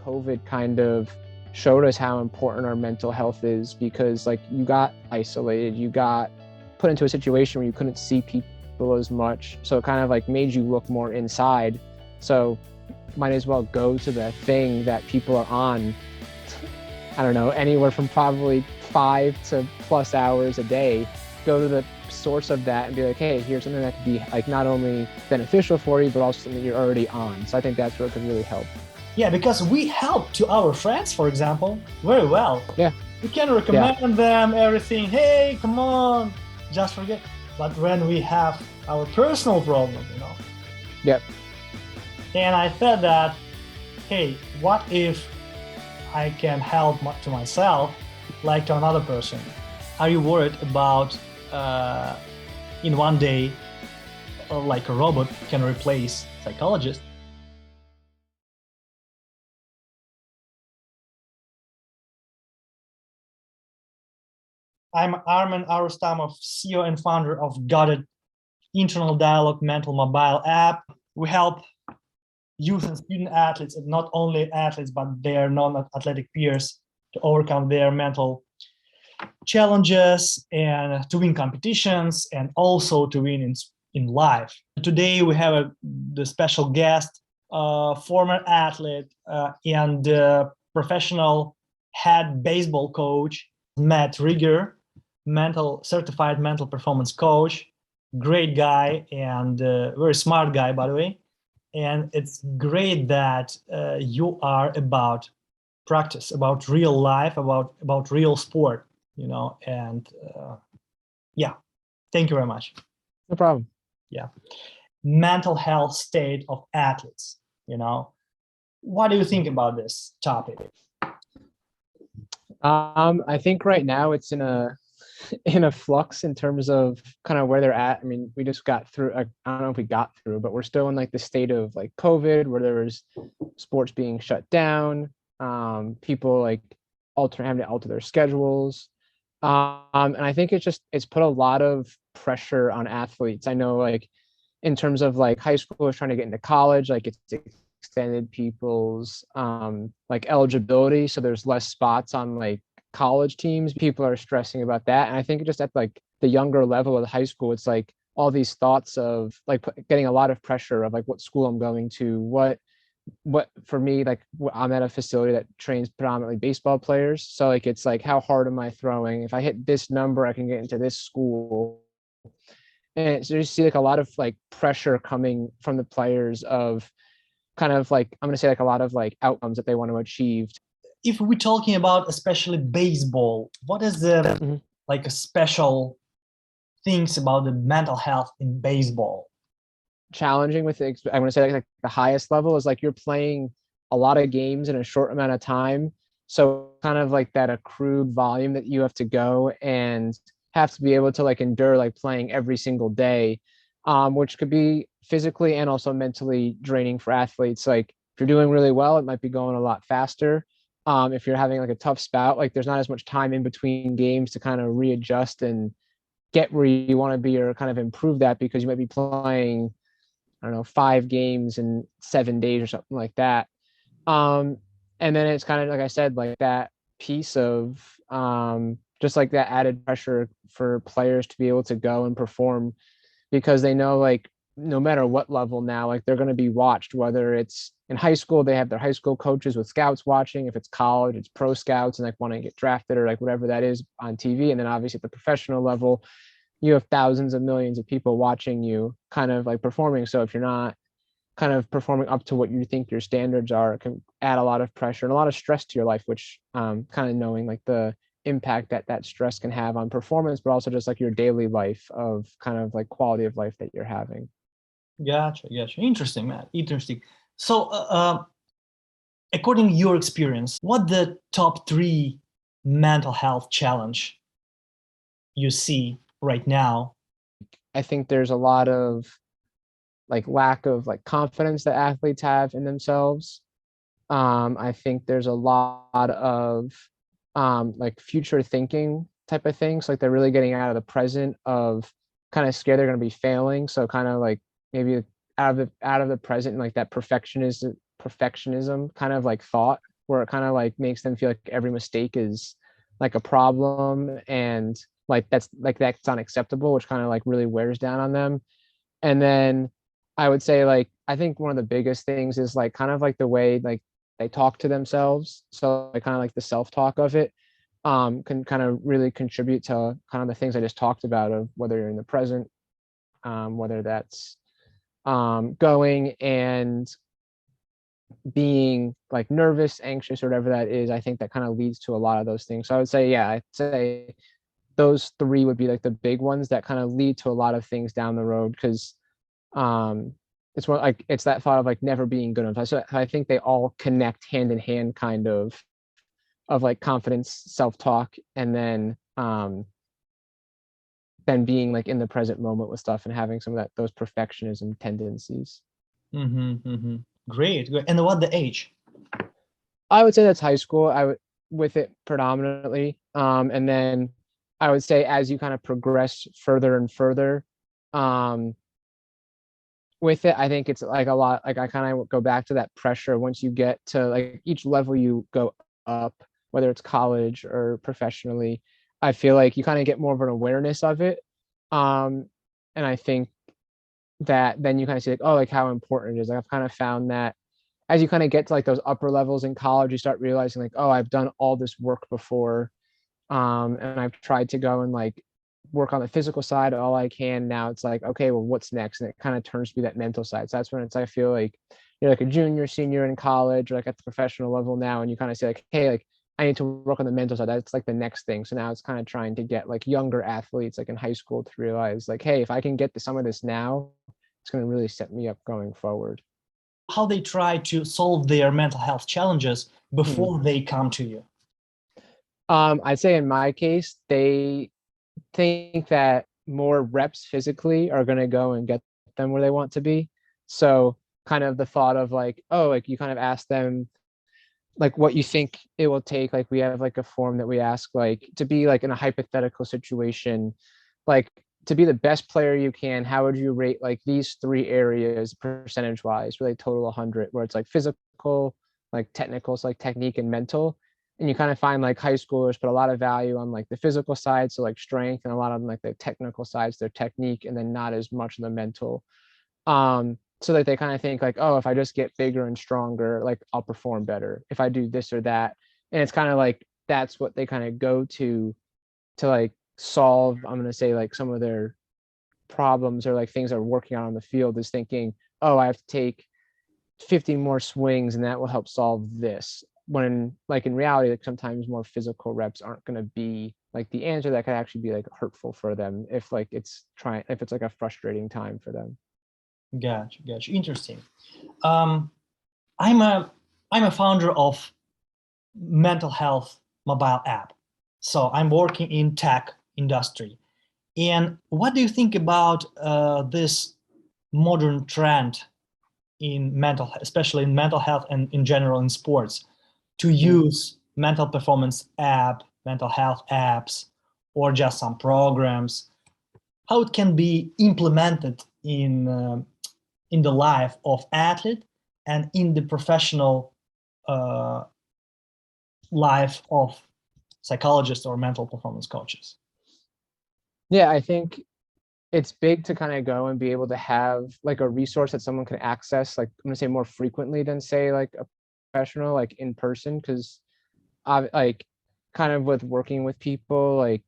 COVID kind of showed us how important our mental health is, because like you got isolated, you got put into a situation where you couldn't see people as much. So it kind of like made you look more inside. So might as well go to the thing that people are on, I don't know, anywhere from probably 5 to plus hours a day. Go to the source of that and be like, hey, here's something that could be like not only beneficial for you, but also something you're already on. So I think that's where it could really help. Yeah, because we help to our friends, for example, very well. Yeah. We can recommend them everything. Hey, come on, just forget. But when we have our personal problem, Yep. And I said that, hey, what if I can help to myself like to another person? Are you worried about in one day, like a robot can replace psychologist? I'm Armen Arustamov, CEO and founder of Guided Internal Dialog Mental Mobile app. We help youth and student athletes, and not only athletes, but their non-athletic peers, to overcome their mental challenges and to win competitions, and also to win in life. Today we have the special guest, former athlete and professional head baseball coach, Matt Rieger, certified mental performance coach, great guy and very smart guy, by the way. And it's great that you are about practice, about real life, about real sport, and yeah, thank you very much. No problem. Yeah. Mental health state of athletes, what do you think about this topic? I think right now it's in a flux in terms of kind of where they're at. I mean, we just got through, I don't know if we got through, but we're still in like the state of like COVID, where there was sports being shut down, people like having to alter their schedules. And I think it's put a lot of pressure on athletes. I know like in terms of like high schoolers trying to get into college, like it's extended people's like eligibility. So there's less spots on like college teams. People are stressing about that. And I think just at like the younger level of high school, it's like all these thoughts of like getting a lot of pressure of like what school I'm going to, what for me, like I'm at a facility that trains predominantly baseball players. So like, it's like, how hard am I throwing? If I hit this number, I can get into this school. And so you see like a lot of like pressure coming from the players of kind of like, I'm going to say like a lot of like outcomes that they want to achieve. If we're talking about especially baseball, what is the like a special things about the mental health in baseball? Challenging with I'm going to say like the highest level is like you're playing a lot of games in a short amount of time. So kind of like that accrued volume that you have to go and have to be able to like endure like playing every single day, which could be physically and also mentally draining for athletes. Like if you're doing really well, it might be going a lot faster. If you're having like a tough spout, like there's not as much time in between games to kind of readjust and get where you want to be or kind of improve that, because you might be playing, I don't know, 5 games in 7 days or something like that. And then it's kind of, like I said, like that piece of just like that added pressure for players to be able to go and perform, because they know like no matter what level now, like they're going to be watched, whether it's in high school, they have their high school coaches with scouts watching. If it's college, it's pro scouts and like want to get drafted or like whatever that is on TV. And then obviously at the professional level, you have thousands of millions of people watching you kind of like performing. So if you're not kind of performing up to what you think your standards are, it can add a lot of pressure and a lot of stress to your life, which kind of knowing like the impact that stress can have on performance, but also just like your daily life of kind of like quality of life that you're having. Gotcha. Interesting, Matt. Interesting. So according to your experience, what the top 3 mental health challenge you see right now? I think there's a lot of like lack of like confidence that athletes have in themselves. I think there's a lot of like future thinking type of things. Like they're really getting out of the present, of kind of scared they're going to be failing. So kind of like maybe out of the present and like that perfectionism kind of like thought. where it kind of like makes them feel like every mistake is like a problem, and like that's unacceptable, which kind of like really wears down on them. And then I would say like I think one of the biggest things is like kind of like the way like they talk to themselves. So like kind of like the self-talk of it can kind of really contribute to kind of the things I just talked about, of whether you're in the present, whether that's going and being like nervous, anxious, or whatever that is. I think that kind of leads to a lot of those things. So I would say, yeah, I'd say those three would be like the big ones that kind of lead to a lot of things down the road, because um it's what like it's that thought of like never being good enough. So I think they all connect hand in hand, kind of like confidence, self-talk, and then being like in the present moment with stuff and having some of that those perfectionism tendencies. Great. And what the age? I would say that's high school. I would with it predominantly. And then I would say as you kind of progress further and further, with it, I think it's like a lot, like I kind of go back to that pressure once you get to like each level you go up, whether it's college or professionally. I feel like you kind of get more of an awareness of it. And I think that then you kind of see like, oh, like how important it is. Like I've kind of found that as you kind of get to like those upper levels in college, you start realizing like, oh, I've done all this work before. And I've tried to go and like work on the physical side all I can. Now it's like, okay, well, what's next? And it kind of turns to be that mental side. So that's when it's, I feel like you're like a junior, senior in college, or like at the professional level now, and you kind of say like, hey, like I need to work on the mental side. That's like the next thing. So now it's kind of trying to get like younger athletes, like in high school, to realize like, hey, if I can get to some of this now, it's going to really set me up going forward. How they try to solve their mental health challenges before they come to you? I'd say in my case, they think that more reps physically are going to go and get them where they want to be. So kind of the thought of like, oh, like you kind of ask them like what you think it will take. Like we have like a form that we ask like to be like in a hypothetical situation, like to be the best player you can, how would you rate like these three areas percentage wise, really total 100, where it's like physical, like technical, so like technique and mental. And you kind of find like high schoolers put a lot of value on like the physical side, so like strength, and a lot of them like the technical sides, their technique, and then not as much of the mental. So that they kind of think like, oh, if I just get bigger and stronger, like I'll perform better if I do this or that. And it's kind of like that's what they kind of go to like solve, I'm going to say like some of their problems or like things they're working on the field, is thinking, oh, I have to take 50 more swings and that will help solve this, when like in reality, like sometimes more physical reps aren't going to be like the answer. That could actually be like hurtful for them if like if it's like a frustrating time for them. Gotcha. Interesting. I'm a founder of mental health mobile app. So I'm working in tech industry. And what do you think about this modern trend in mental, especially in mental health and in general in sports, to use mental performance app, mental health apps, or just some programs? How it can be implemented in the life of athlete and in the professional life of psychologists or mental performance coaches? Yeah, I think it's big to kind of go and be able to have like a resource that someone can access, like I'm gonna say more frequently than say like a professional, like in person, because I like kind of with working with people, like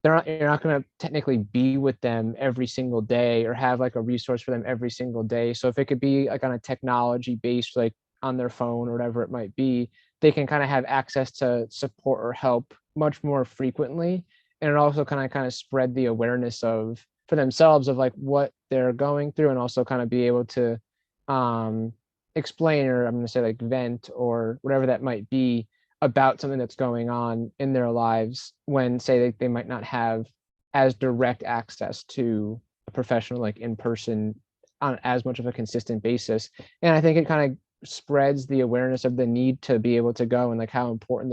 you're not going to technically be with them every single day or have like a resource for them every single day. So if it could be like on a technology based, like on their phone or whatever it might be, they can kind of have access to support or help much more frequently. And it also kind of spread the awareness of for themselves of like what they're going through, and also kind of be able to explain, or I'm going to say like vent or whatever that might be, about something that's going on in their lives, when say they might not have as direct access to a professional like in person on as much of a consistent basis. And I think it kind of spreads the awareness of the need to be able to go, and like how important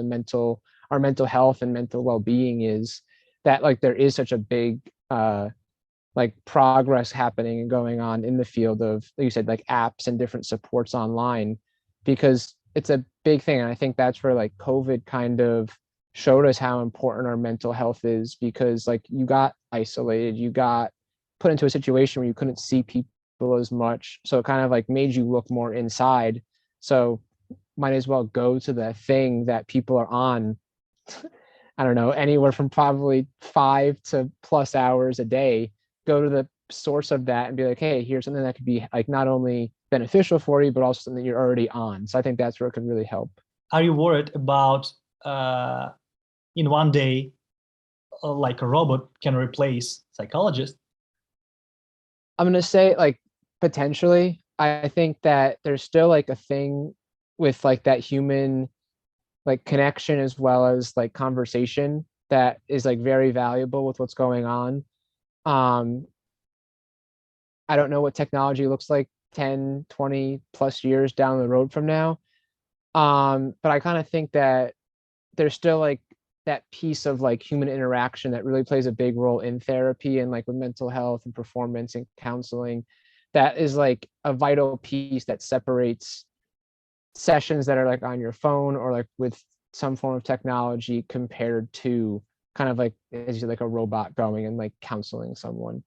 our mental health and mental well-being is, that like there is such a big like progress happening and going on in the field of, like you said, like apps and different supports online. Because it's a big thing. And I think that's where like COVID kind of showed us how important our mental health is, because like you got isolated, you got put into a situation where you couldn't see people as much. So it kind of like made you look more inside. So might as well go to the thing that people are on. I don't know, anywhere from probably 5 to plus hours a day. Go to the source of that and be like, hey, here's something that could be like not only beneficial for you, but also something that you're already on. So I think that's where it could really help. Are you worried about in one day, like a robot can replace psychologist? I'm gonna say like potentially. I think that there's still like a thing with like that human like connection as well as like conversation that is like very valuable with what's going on. Um, I don't know what technology looks like 10, 20 plus years down the road from now. But I kind of think that there's still like that piece of like human interaction that really plays a big role in therapy and like with mental health and performance and counseling. That is like a vital piece that separates sessions that are like on your phone or like with some form of technology compared to kind of like as you like a robot going and like counseling someone.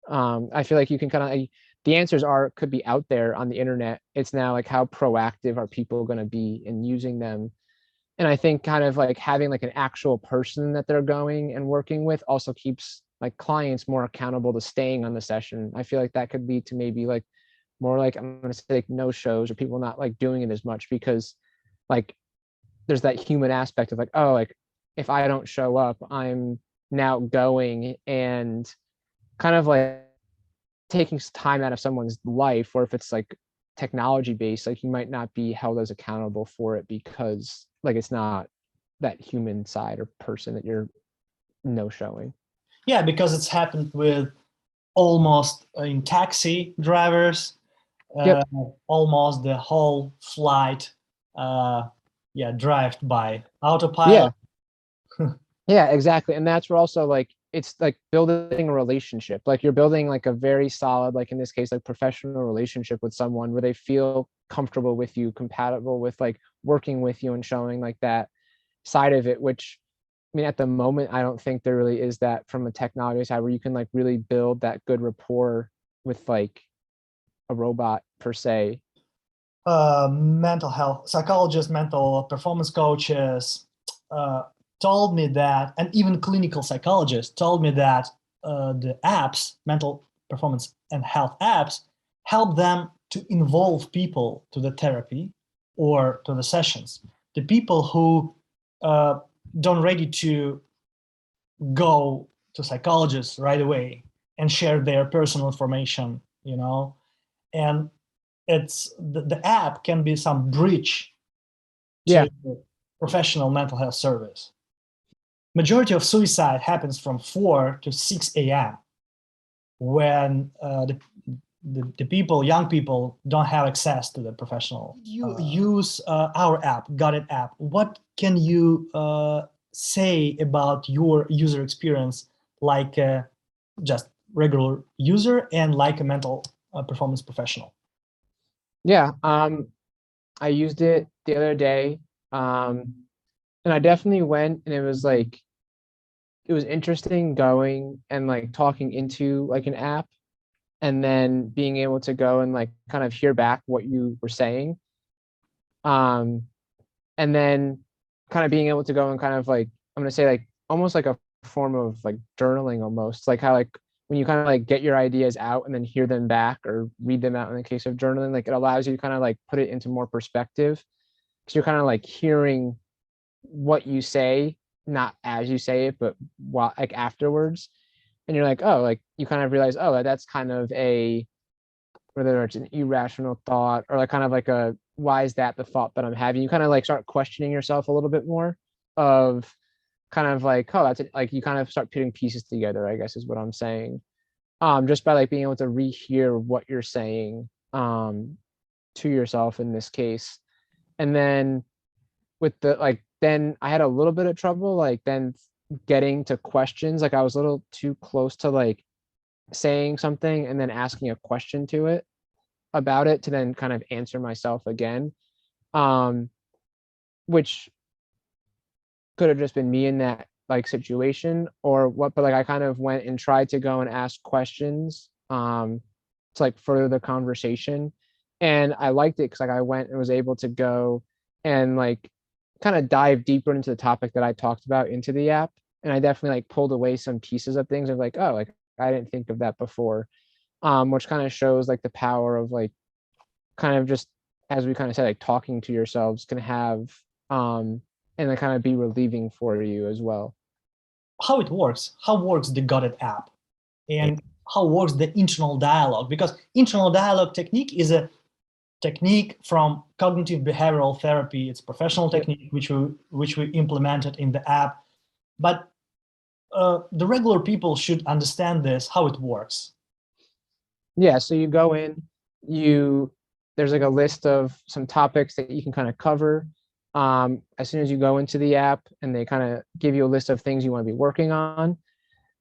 I feel like you can kind of the answers are could be out there on the internet. It's now like how proactive are people going to be in using them. And I think kind of like having like an actual person that they're going and working with also keeps like clients more accountable to staying on the session. I feel like that could lead to maybe like more like I'm going to say like no shows or people not like doing it as much because like there's that human aspect of like, oh, like if I don't show up, I'm now going and kind of like taking time out of someone's life, or if it's like technology based, like you might not be held as accountable for it because like it's not that human side or person that you're no showing. Yeah, because it's happened with almost in taxi drivers, Yep. almost the whole flight, drive by autopilot. Yeah. Yeah, exactly. And that's where also like it's like building a relationship. Like you're building like a very solid, like in this case, like professional relationship with someone where they feel comfortable with you, compatible with like working with you and showing like that side of it, which I mean, at the moment, I don't think there really is that from a technology side where you can like really build that good rapport with like a robot per se. Mental health psychologists, mental performance coaches uh, told me that, and even clinical psychologists told me that the apps, mental performance and health apps, help them to involve people to the therapy or to the sessions. The people who don't ready to go to psychologists right away and share their personal information, and it's the app can be some bridge Yeah. to professional mental health service. Majority of suicide happens from 4 to 6 a.m. when the people, young people, don't have access to the professional. You use our app, Got It app. What can you say about your user experience, like just regular user and like a mental performance professional? Yeah. I used it the other day. And I definitely went and it was like it was interesting going and like talking into like an app and then being able to go and like kind of hear back what you were saying. Um, and then kind of being able to go and kind of like I'm gonna say like almost like a form of like journaling almost like how like when you kind of like get your ideas out and then hear them back or read them out in the case of journaling, like it allows you to kind of like put it into more perspective because you're kind of like hearing what you say, not as you say it, but while like afterwards. And you're like, oh, like you kind of realize, oh, that's kind of a whether it's an irrational thought or like kind of like a why is that the thought that I'm having? You kind of like start questioning yourself a little bit more of kind of like, oh, that's it. Like you kind of start putting pieces together, I guess is what I'm saying. Just by like being able to rehear what you're saying to yourself in this case. And then with the like then I had a little bit of trouble like then getting to questions. Like I was a little too close to like saying something and then asking a question to it about it to then kind of answer myself again. um, which could have just been me in that like situation or what, but like I kind of went and tried to go and ask questions to like further the conversation. And I liked it because like I went and was able to go and like kind of dive deeper into the topic that I talked about into the app. And I definitely like pulled away some pieces of things of like, oh, like I didn't think of that before. Which kind of shows like the power of like kind of just as we kind of said, like talking to yourselves can have and then kind of be relieving for you as well. How it works? How works the Got It app? And how works the internal dialogue? Because internal dialogue technique is a technique from cognitive behavioral therapy. It's a professional technique which we implemented in the app. But the regular people should understand this, how it works. Yeah, so you go in, there's like a list of some topics that you can kind of cover. As soon as you go into the app and they kind of give you a list of things you want to be working on.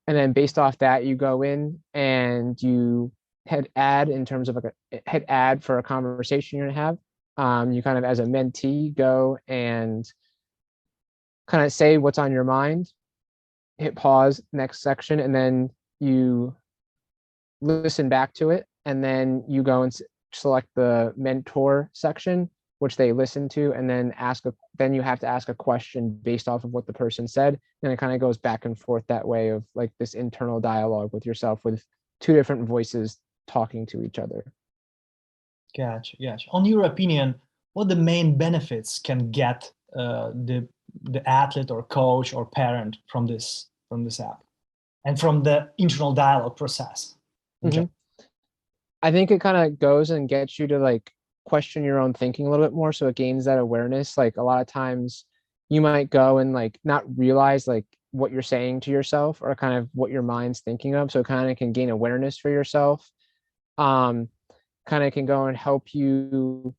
And then based off that, you go in and you hit add in terms of like hit add for a conversation you're gonna have. You kind of as a mentee go and kind of say what's on your mind, hit pause, next section, and then you listen back to it. And then you go and select the mentor section, which they listen to, and then then you have to ask a question based off of what the person said. And it kind of goes back and forth that way of like this internal dialogue with yourself with two different voices talking to each other. Gotcha. On your opinion, what the main benefits can get the athlete or coach or parent from this app and from the internal dialogue process? Mm-hmm. I think it kind of goes and gets you to like question your own thinking a little bit more, so it gains that awareness. Like a lot of times you might go and like not realize like what you're saying to yourself or kind of what your mind's thinking of, so it kind of can gain awareness for yourself. Kind of can go and help you,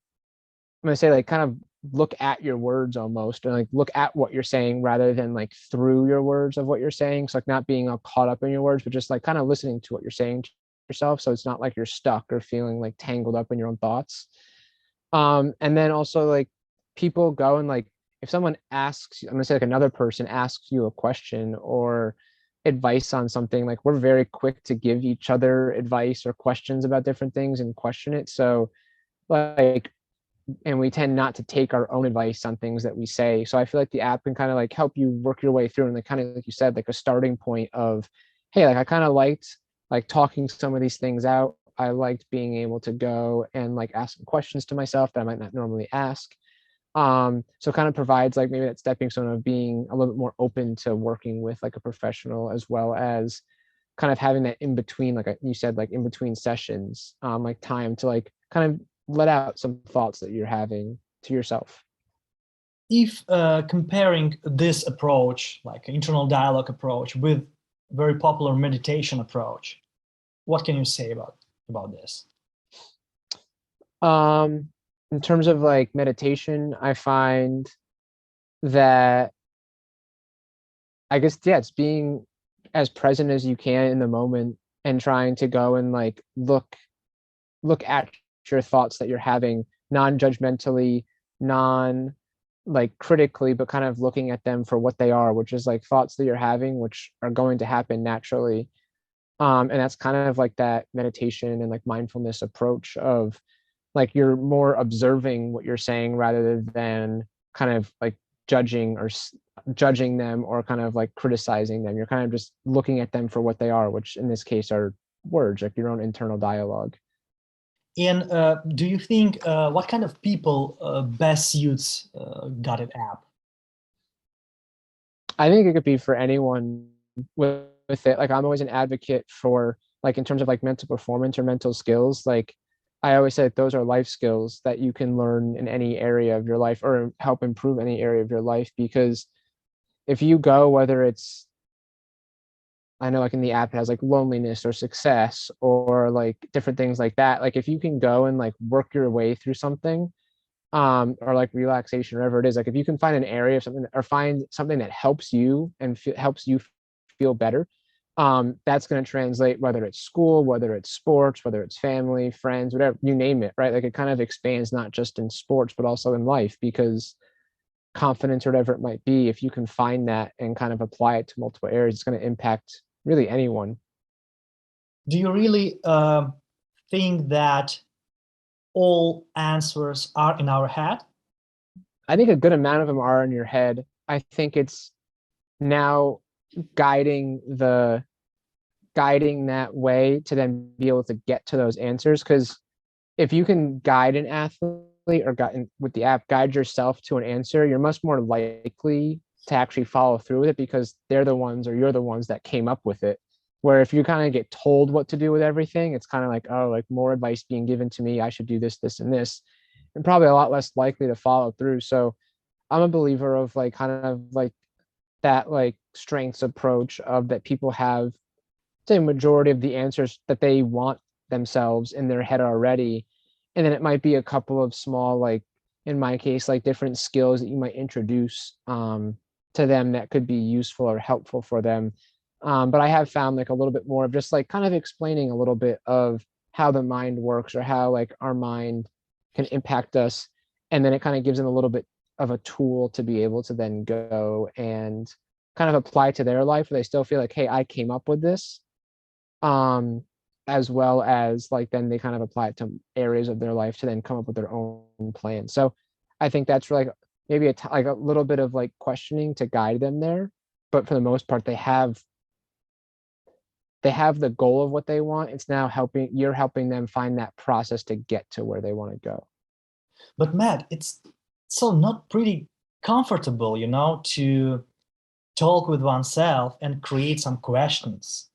I'm gonna say like kind of look at your words almost, and like look at what you're saying rather than like through your words of what you're saying. So like not being all caught up in your words, but just like kind of listening to what you're saying to yourself, so it's not like you're stuck or feeling like tangled up in your own thoughts. And then also like people go and like if someone asks, I'm gonna say like another person asks you a question or advice on something, like we're very quick to give each other advice or questions about different things and question it. So like, and we tend not to take our own advice on things that we say. So I feel like the app can kind of like help you work your way through, and like kind of like you said, like a starting point of, hey, like I kind of liked like talking some of these things out. I liked being able to go and like ask questions to myself that I might not normally ask. So kind of provides like maybe that stepping stone of being a little bit more open to working with like a professional, as well as kind of having that in between, like you said, like in between sessions, like time to like kind of let out some thoughts that you're having to yourself. If comparing this approach, like internal dialogue approach, with very popular meditation approach, what can you say about this? In terms of like meditation, I find that I guess, yeah, it's being as present as you can in the moment and trying to go and like look at your thoughts that you're having non-judgmentally, non like critically, but kind of looking at them for what they are, which is like thoughts that you're having, which are going to happen naturally. And that's kind of like that meditation and like mindfulness approach of like you're more observing what you're saying rather than kind of like judging or judging them or kind of like criticizing them. You're kind of just looking at them for what they are, which in this case are words, like your own internal dialogue. And do you think what kind of people best suits Got It app? I think it could be for anyone with it. Like I'm always an advocate for like in terms of like mental performance or mental skills. Like I always say those are life skills that you can learn in any area of your life or help improve any area of your life. Because if you go, whether it's, I know like in the app it has like loneliness or success or like different things like that. Like if you can go and like work your way through something, or like relaxation, or whatever it is, like if you can find an area of something or find something that helps you and helps you feel better, that's going to translate whether it's school, whether it's sports, whether it's family, friends, whatever, you name it, right? Like it kind of expands not just in sports, but also in life, because confidence or whatever it might be, if you can find that and kind of apply it to multiple areas, it's going to impact really anyone. Do you really think that all answers are in our head? I think a good amount of them are in your head. I think it's now guiding that way to then be able to get to those answers. Because if you can guide an athlete or with the app, guide yourself to an answer, you're much more likely to actually follow through with it, because they're the ones, or you're the ones that came up with it. Where if you kind of get told what to do with everything, it's kind of like, oh, like more advice being given to me, I should do this, this, and this, and probably a lot less likely to follow through. So I'm a believer of like kind of like that like strengths approach of that people have, say, majority of the answers that they want themselves in their head already. And then it might be a couple of small, like in my case, like different skills that you might introduce to them that could be useful or helpful for them. But I have found like a little bit more of just like kind of explaining a little bit of how the mind works, or how like our mind can impact us. And then it kind of gives them a little bit of a tool to be able to then go and kind of apply to their life, where they still feel like, hey, I came up with this. As well as like then they kind of apply it to areas of their life to then come up with their own plan. So I think that's like maybe like a little bit of like questioning to guide them there, but for the most part they have the goal of what they want. It's now you're helping them find that process to get to where they want to go. But Matt, it's so not pretty comfortable, to talk with oneself and create some questions.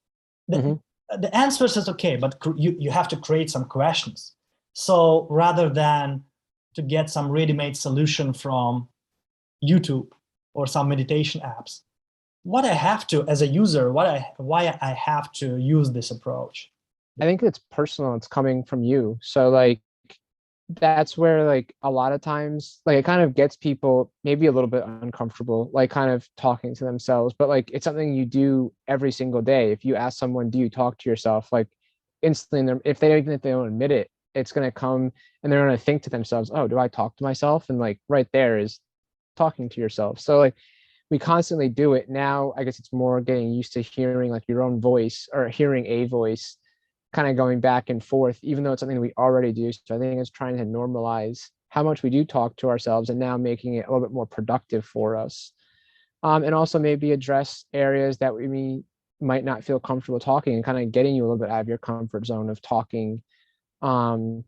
The answers is okay, but you have to create some questions. So rather than to get some ready-made solution from YouTube or some meditation apps, what I have to, as a user, why I have to use this approach? I think it's personal. It's coming from you. So like that's where like a lot of times like it kind of gets people maybe a little bit uncomfortable, like kind of talking to themselves, but like it's something you do every single day. If you ask someone, do you talk to yourself, like instantly, if they don't admit it, it's going to come and they're going to think to themselves, oh, do I talk to myself? And like right there is talking to yourself. So like we constantly do it. Now I guess it's more getting used to hearing like your own voice, or hearing a voice kind of going back and forth, even though it's something we already do. So I think it's trying to normalize how much we do talk to ourselves, and now making it a little bit more productive for us. And also maybe address areas that we might not feel comfortable talking, and kind of getting you a little bit out of your comfort zone of talking, in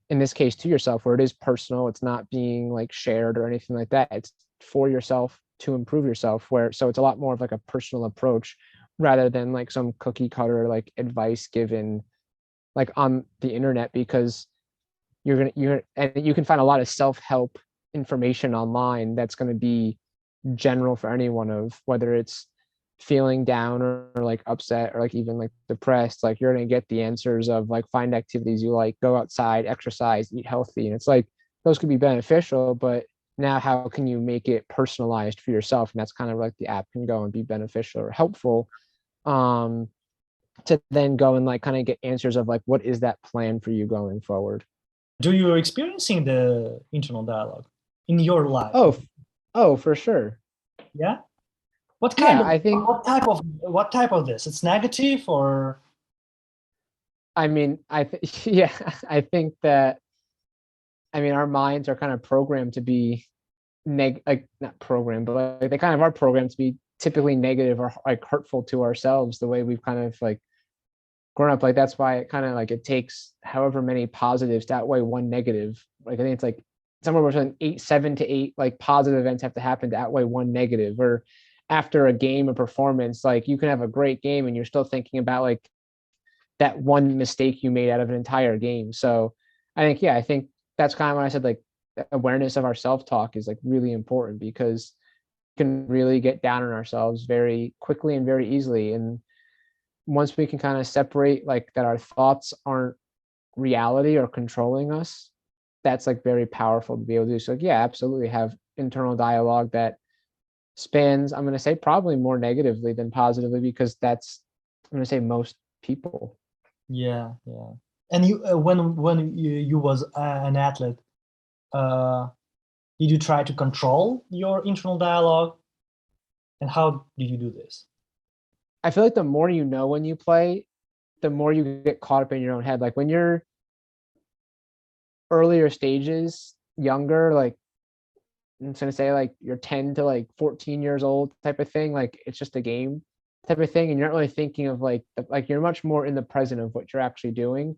this case to yourself, where it is personal. It's not being like shared or anything like that. It's for yourself to improve yourself, so it's a lot more of like a personal approach rather than like some cookie cutter like advice given like on the internet, because and you can find a lot of self-help information online that's going to be general for anyone, of whether it's feeling down or like upset or like even like depressed. Like you're going to get the answers of like find activities you like, go outside, exercise, eat healthy. And it's like those could be beneficial, but now how can you make it personalized for yourself? And that's kind of like the app can go and be beneficial or helpful, to then go and like kind of get answers of like, what is that plan for you going forward? Do you experiencing the internal dialogue in your life? Oh, for sure. Yeah. What kind of, I think, what type of this? It's negative or? I mean, yeah, I think that, I mean, our minds are kind of programmed to be like not programmed, but like they kind of are programmed to be typically negative or like hurtful to ourselves, the way we've kind of like grown up. Like that's why it kind of like it takes however many positives to outweigh one negative. Like I think it's like somewhere between 7 to 8 like positive events have to happen to outweigh one negative. Or after a game or performance, like you can have a great game and you're still thinking about like that one mistake you made out of an entire game. So I think that's kind of when I said like awareness of our self-talk is like really important, because we can really get down on ourselves very quickly and very easily. And once we can kind of separate like that our thoughts aren't reality or controlling us, that's like very powerful to be able to do. So yeah, absolutely have internal dialogue that spans, I'm going to say, probably more negatively than positively, because that's I'm gonna say most people. Yeah, yeah. And you, when you was an athlete, uh, did you try to control your internal dialogue? And how did you do this? I feel like the more you know when you play, the more you get caught up in your own head. Like when you're earlier stages, younger, like I'm gonna say like you're 10 to like 14 years old type of thing. Like it's just a game type of thing, and you're not really thinking of like you're much more in the present of what you're actually doing.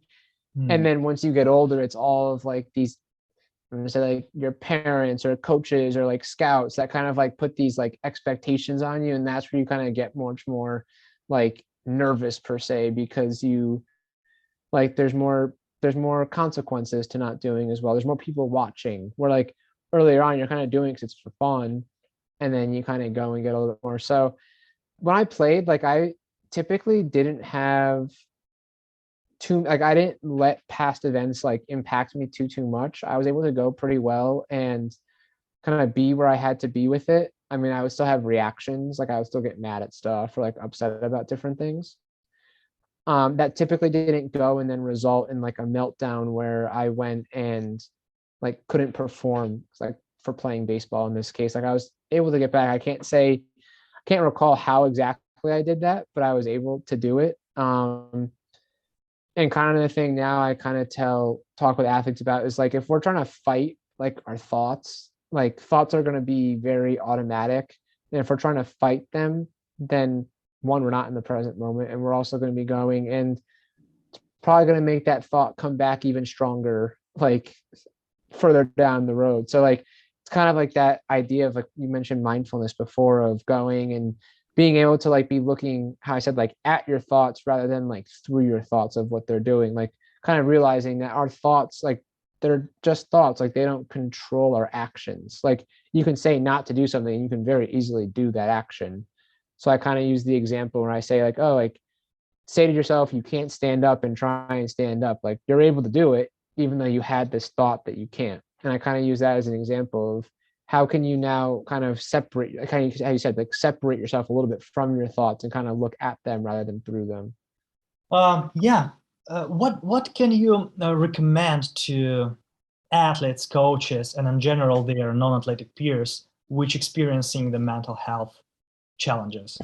And Hmm. then once you get older, it's all of like these, I'm gonna say like your parents or coaches or like scouts that kind of like put these like expectations on you, and that's where you kind of get much more like nervous per se, because you like there's more consequences to not doing as well. There's more people watching. Where like earlier on you're kind of doing because it's for fun, and then you kind of go and get a little bit more. So when I played, like I typically didn't have too like I didn't let past events like impact me too much. I was able to go pretty well and kind of be where I had to be with it. I mean, I would still have reactions, like I would still get mad at stuff or like upset about different things. That typically didn't go and then result in like a meltdown where I went and like couldn't perform like for playing baseball in this case. Like I was able to get back. I can't recall how exactly I did that, but I was able to do it. And kind of the thing now I kind of talk with athletes about is like if we're trying to fight like our thoughts, like thoughts are going to be very automatic. And if we're trying to fight them, then one, we're not in the present moment, and we're also going to be going and probably going to make that thought come back even stronger, like further down the road. So like it's kind of like that idea of like you mentioned mindfulness before, of going and being able to like be looking, how I said, like at your thoughts rather than like through your thoughts of what they're doing. Like kind of realizing that our thoughts, like they're just thoughts, like they don't control our actions. Like you can say not to do something and you can very easily do that action. So I kind of use the example when I say like, oh, like say to yourself, you can't stand up and try and stand up. Like you're able to do it, even though you had this thought that you can't. And I kind of use that as an example of how can you now kind of separate, like how you said, like separate yourself a little bit from your thoughts and kind of look at them rather than through them. Yeah. What can you recommend to athletes, coaches, and in general their non-athletic peers which experiencing the mental health challenges?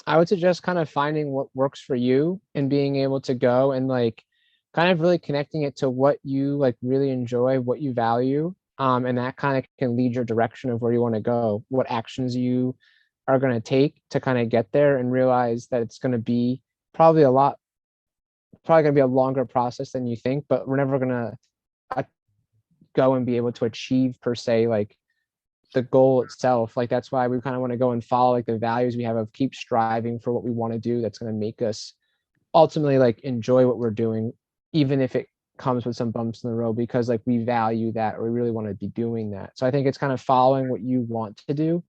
I would suggest kind of finding what works for you and being able to go and like kind of really connecting it to what you like really enjoy, what you value. And that kind of can lead your direction of where you want to go, what actions you are going to take to kind of get there, and realize that it's going to be probably a lot, probably going to be a longer process than you think, but we're never going to go and be able to achieve per se like the goal itself. Like that's why we kind of want to go and follow like the values we have of keep striving for what we want to do, that's going to make us ultimately like enjoy what we're doing, even if it comes with some bumps in the road, because like we value that or we really want to be doing that. So I think it's kind of following what you want to do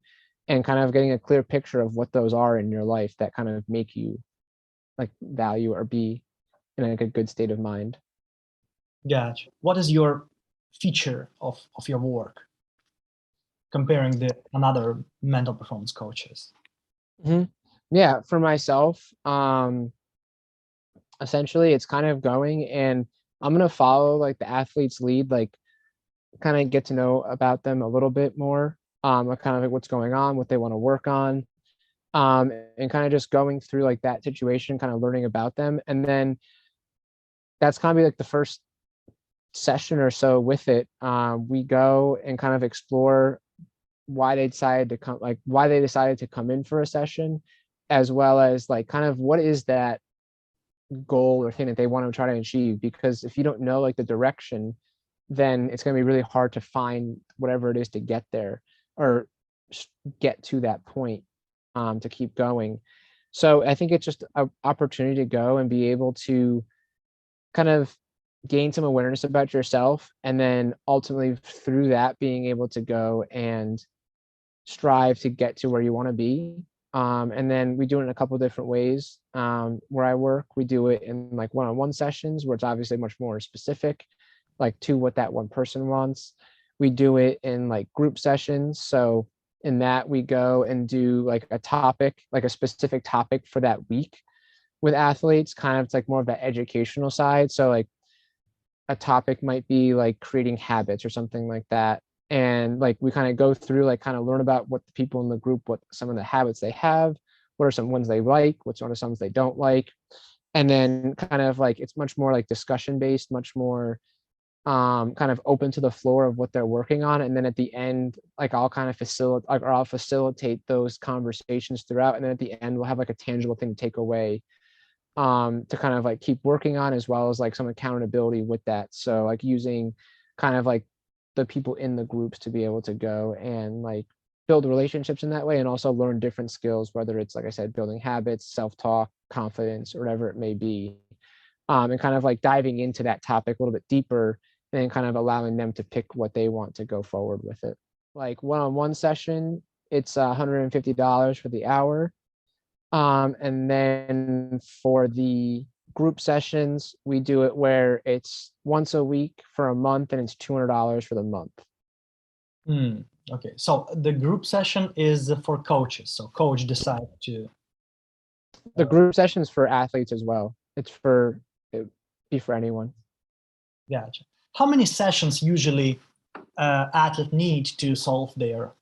and kind of getting a clear picture of what those are in your life that kind of make you like value or be in like a good state of mind. Gotcha. What is your feature of your work comparing the another mental performance coaches? Mm-hmm. Yeah, for myself, essentially it's kind of going and I'm going to follow like the athlete's lead, like kind of get to know about them a little bit more, like kind of like what's going on, what they want to work on, and kind of just going through like that situation, kind of learning about them. And then that's kind of be like the first session or so with it. We go and kind of explore why they decided to come in for a session, as well as like kind of what is that goal or thing that they want to try to achieve. Because if you don't know like the direction, then it's going to be really hard to find whatever it is to get there or get to that point, to keep going. So I think it's just an opportunity to go and be able to kind of gain some awareness about yourself, and then ultimately through that being able to go and strive to get to where you want to be. And then we do it in a couple of different ways. Where I work, we do it in like one-on-one sessions where it's obviously much more specific, like to what that one person wants. We do it in like group sessions. So in that we go and do like a topic, like a specific topic for that week. with athletes, kind of it's like more of the educational side. So like a topic might be like creating habits or something like that. And like we kind of go through, like kind of learn about what the people in the group, what some of the habits they have, what are some ones they like, what are some they don't like. And then kind of like it's much more like discussion based, much more kind of open to the floor of what they're working on. And then at the end, like I'll kind of facilitate, like, or I'll facilitate those conversations throughout. And then at the end, we'll have like a tangible thing to take away to kind of like keep working on, as well as like some accountability with that. So like using kind of like the people in the groups to be able to go and like build relationships in that way, and also learn different skills, whether it's, like I said, building habits, self-talk, confidence, or whatever it may be. And kind of like diving into that topic a little bit deeper, and kind of allowing them to pick what they want to go forward with it. Like one-on-one session, it's $150 for the hour. And then for the group sessions, we do it where it's once a week for a month, and it's $200 for the month. Okay, so the group session is for coaches. So coach decide to. The group sessions for athletes as well. It'd be for anyone. Gotcha. How many sessions usually athlete need to solve their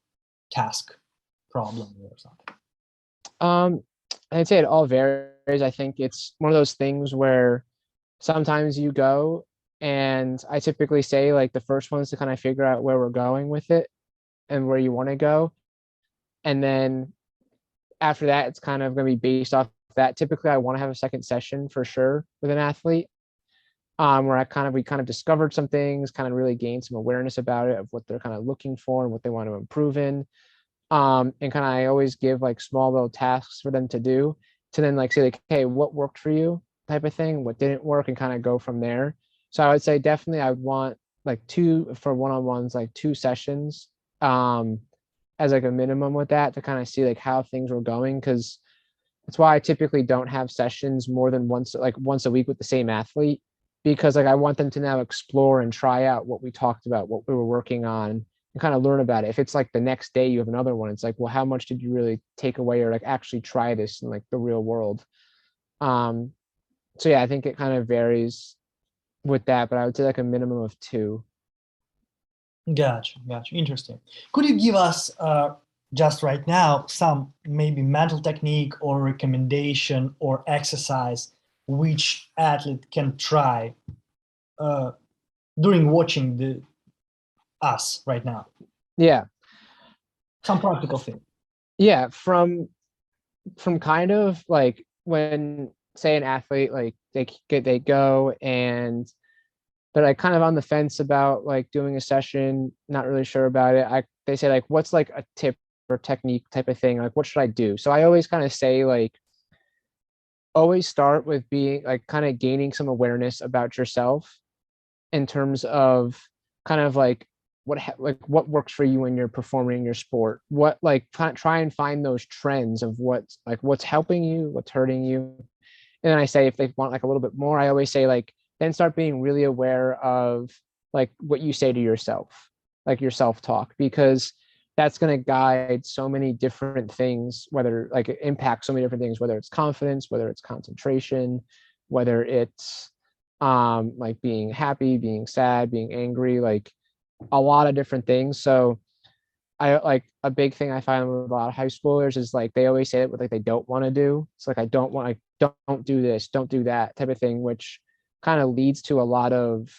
task, problem, or something? I'd say it all varies. I think it's one of those things where sometimes you go, and I typically say like the first one is to kind of figure out where we're going with it and where you want to go. And then after that, it's kind of going to be based off that. Typically, I want to have a second session for sure with an athlete, where we kind of discovered some things, kind of really gained some awareness about it, of what they're kind of looking for and what they want to improve in. And kind of I always give like small little tasks for them to do, to then like say like, hey, what worked for you, type of thing, what didn't work, and kind of go from there. So I would say definitely I would want like two for one-on-ones, like 2 sessions as like a minimum with that, to kind of see like how things were going, because that's why I typically don't have sessions more than once a week with the same athlete, because like I want them to now explore and try out what we talked about, what we were working on, and kind of learn about it. If it's like the next day you have another one, it's like, well, how much did you really take away, or like actually try this in like the real world? So yeah, I think it kind of varies with that, but I would say like a minimum of 2. Gotcha. Interesting. Could you give us just right now some maybe mental technique or recommendation or exercise which athlete can try during watching us right now? Yeah. Some practical thing. Yeah, from kind of like when, say, an athlete, like they go and they're like kind of on the fence about like doing a session, not really sure about it. They say like, what's like a tip or technique type of thing? Like, what should I do? So I always kind of say like, always start with being like kind of gaining some awareness about yourself, in terms of kind of like what works for you when you're performing your sport. What like try and find those trends of what's helping you, what's hurting you. And then I say, if they want like a little bit more, I always say like, then start being really aware of like what you say to yourself, like your self-talk, because that's going to guide so many different things, whether like it impacts so many different things, whether it's confidence, whether it's concentration, whether it's like being happy, being sad, being angry, like a lot of different things. So I like a big thing I find with a lot of high schoolers is like they always say it with like they don't want to do. It's like, I don't want, like, don't do this, don't do that type of thing, which kind of leads to a lot of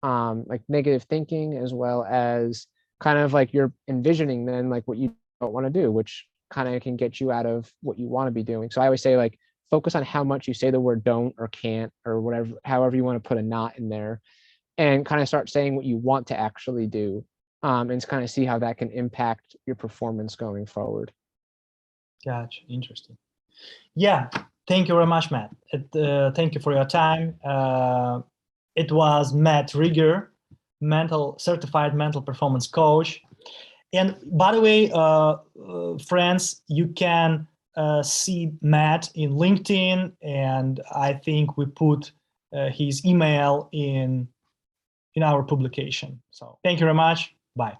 like negative thinking, as well as kind of like you're envisioning then like what you don't want to do, which kind of can get you out of what you want to be doing. So I always say like, focus on how much you say the word don't or can't or whatever, however you want to put a not in there, and kind of start saying what you want to actually do, and kind of see how that can impact your performance going forward. Gotcha. Interesting. Yeah. Thank you very much, Matt. Thank you for your time. It was Matt Rieger, certified mental performance coach. And by the way, friends, you can see Matt in LinkedIn, and I think we put his email in our publication. So thank you very much. Bye.